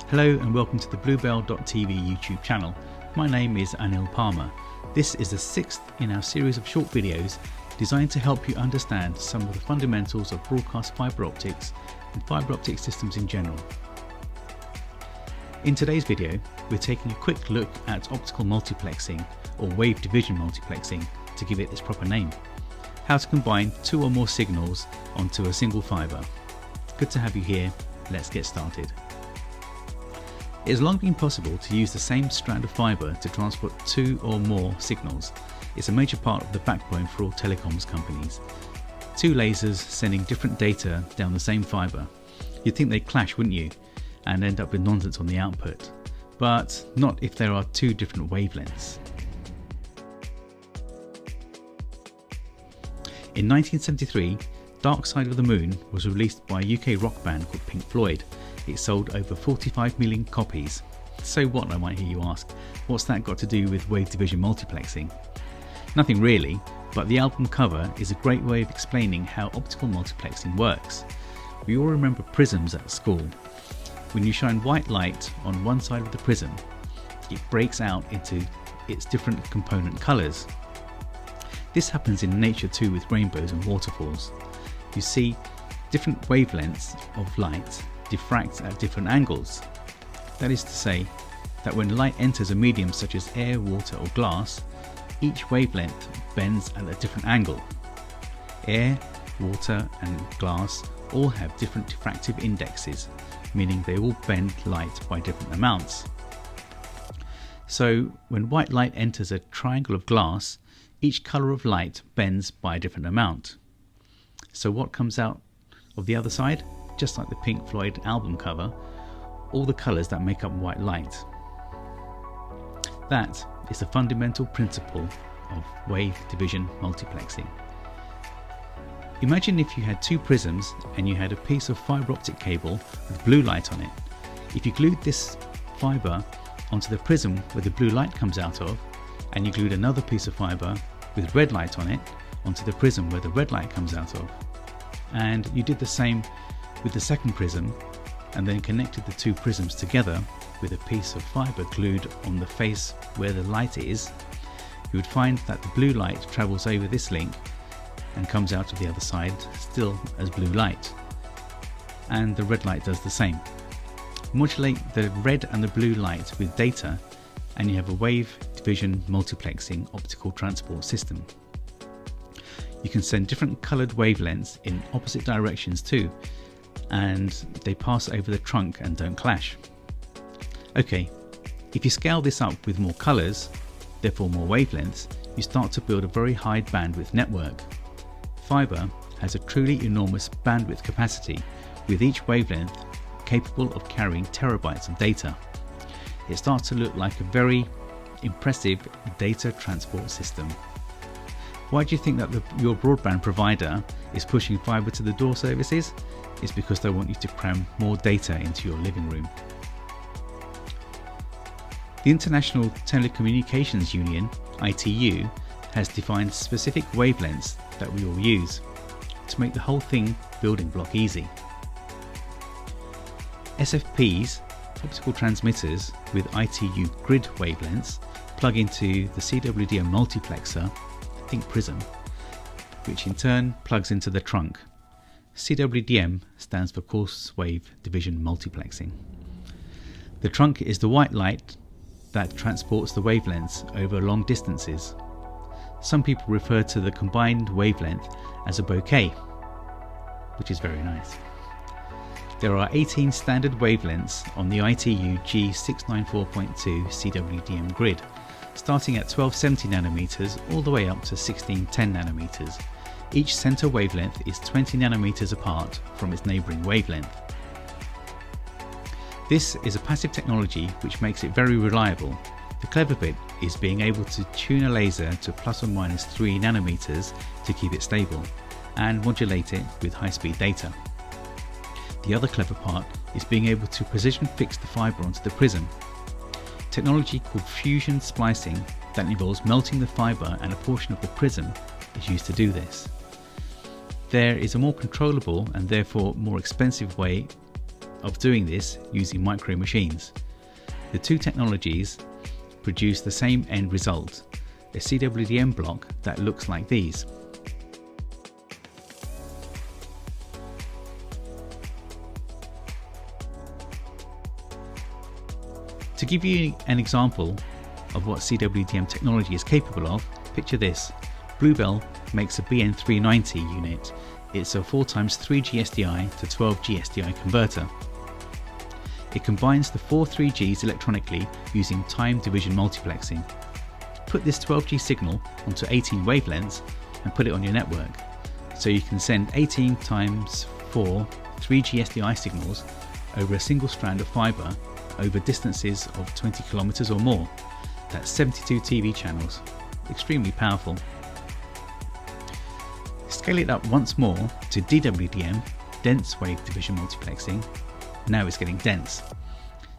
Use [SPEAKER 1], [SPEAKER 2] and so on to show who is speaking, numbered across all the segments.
[SPEAKER 1] Hello and welcome to the Bluebell.tv YouTube channel. My name is Anil Palmer. This is the 6th in our series of short videos designed to help you understand some of the fundamentals of broadcast fibre optics and fibre optic systems in general. In today's video, we're taking a quick look at optical multiplexing or wave division multiplexing to give it its proper name. How to combine two or more signals onto a single fibre. Good to have you here. Let's get started. It has long been possible to use the same strand of fibre to transport two or more signals. It's a major part of the backbone for all telecoms companies. Two lasers sending different data down the same fibre. You'd think they'd clash, wouldn't you? And end up with nonsense on the output. But not if there are two different wavelengths. In 1973, Dark Side of the Moon was released by a UK rock band called Pink Floyd. It sold over 45 million copies. So what, I might hear you ask, what's that got to do with wave division multiplexing? Nothing really, but the album cover is a great way of explaining how optical multiplexing works. We all remember prisms at school. When you shine white light on one side of the prism, it breaks out into its different component colours. This happens in nature too with rainbows and waterfalls. You see different wavelengths of light diffract at different angles. That is to say that when light enters a medium such as air, water or glass, each wavelength bends at a different angle. Air, water and glass all have different diffractive indexes, meaning they all bend light by different amounts. So when white light enters a triangle of glass, each colour of light bends by a different amount. So what comes out of the other side? Just like the Pink Floyd album cover, all the colours that make up white light. That is the fundamental principle of wave division multiplexing. Imagine if you had two prisms and you had a piece of fibre optic cable with blue light on it. If you glued this fibre onto the prism where the blue light comes out of, and you glued another piece of fibre with red light on it onto the prism where the red light comes out of, and you did the same with the second prism and then connected the two prisms together with a piece of fibre glued on the face where the light is, you would find that the blue light travels over this link and comes out of the other side still as blue light, and the red light does the same. Modulate the red and the blue light with data and you have a wave division multiplexing optical transport system. You can send different coloured wavelengths in opposite directions too, and they pass over the trunk and don't clash. Okay, if you scale this up with more colours, therefore more wavelengths, you start to build a very high bandwidth network. Fibre has a truly enormous bandwidth capacity, with each wavelength capable of carrying terabytes of data. It starts to look like a very impressive data transport system. Why do you think that your broadband provider is pushing fibre to the door services? It's because they want you to cram more data into your living room. The International Telecommunications Union, ITU, has defined specific wavelengths that we all use to make the whole thing building block easy. SFPs, optical transmitters with ITU grid wavelengths, plug into the CWDM multiplexer, think Prism, which in turn plugs into the trunk. CWDM stands for coarse wave division multiplexing. The trunk is the white light that transports the wavelengths over long distances. Some people refer to the combined wavelength as a bouquet, which is very nice. There are 18 standard wavelengths on the ITU G694.2 CWDM grid, starting at 1270 nanometers all the way up to 1610 nanometers. Each centre wavelength is 20 nanometers apart from its neighbouring wavelength. This is a passive technology which makes it very reliable. The clever bit is being able to tune a laser to plus or minus 3 nanometers to keep it stable and modulate it with high-speed data. The other clever part is being able to precision fix the fibre onto the prism. Technology called fusion splicing that involves melting the fibre and a portion of the prism is used to do this. There is a more controllable and therefore more expensive way of doing this using micro machines. The two technologies produce the same end result, a CWDM block that looks like these. To give you an example of what CWDM technology is capable of, picture this. Bluebell makes a BN390 unit. It's a 4x 3G SDI to 12G SDI converter. It combines the four 3Gs electronically using time division multiplexing. Put this 12G signal onto 18 wavelengths and put it on your network. So you can send 18 times 4 3G SDI signals over a single strand of fibre over distances of 20 kilometers or more. That's 72 TV channels. Extremely powerful. Scale it up once more to DWDM, dense wave division multiplexing. Now it's getting dense.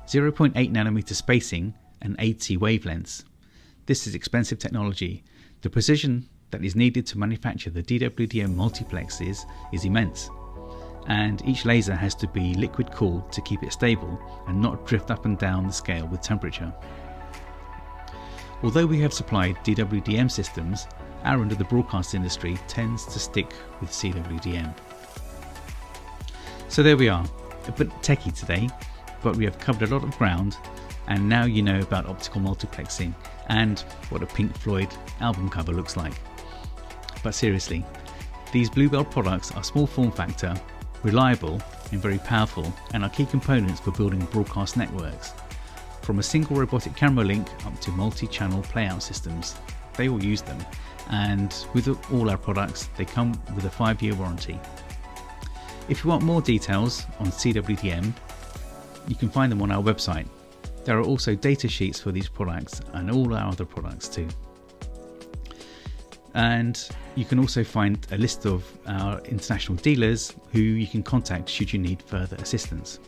[SPEAKER 1] 0.8 nanometer spacing and 80 wavelengths. This is expensive technology. The precision that is needed to manufacture the DWDM multiplexes is immense. And each laser has to be liquid cooled to keep it stable and not drift up and down the scale with temperature. Although we have supplied DWDM systems, our end of the broadcast industry tends to stick with CWDM. So there we are, a bit techie today, but we have covered a lot of ground, and now you know about optical multiplexing and what a Pink Floyd album cover looks like. But seriously, these Bluebell products are small form factor, reliable and very powerful, and are key components for building broadcast networks. From a single robotic camera link up to multi-channel playout systems, they all use them, and with all our products they come with a 5-year warranty. If you want more details on CWDM, you can find them on our website. There are also data sheets for these products and all our other products too. And you can also find a list of our international dealers who you can contact should you need further assistance.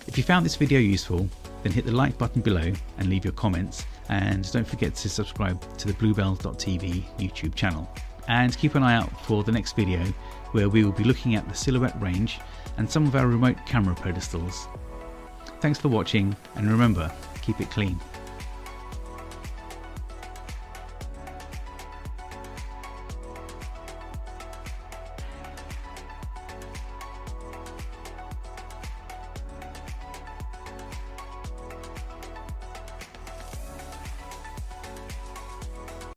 [SPEAKER 1] If you found this video useful, then hit the like button below and leave your comments, and don't forget to subscribe to the Bluebell.tv YouTube channel. And keep an eye out for the next video where we will be looking at the silhouette range and some of our remote camera pedestals. Thanks for watching, and remember, keep it clean.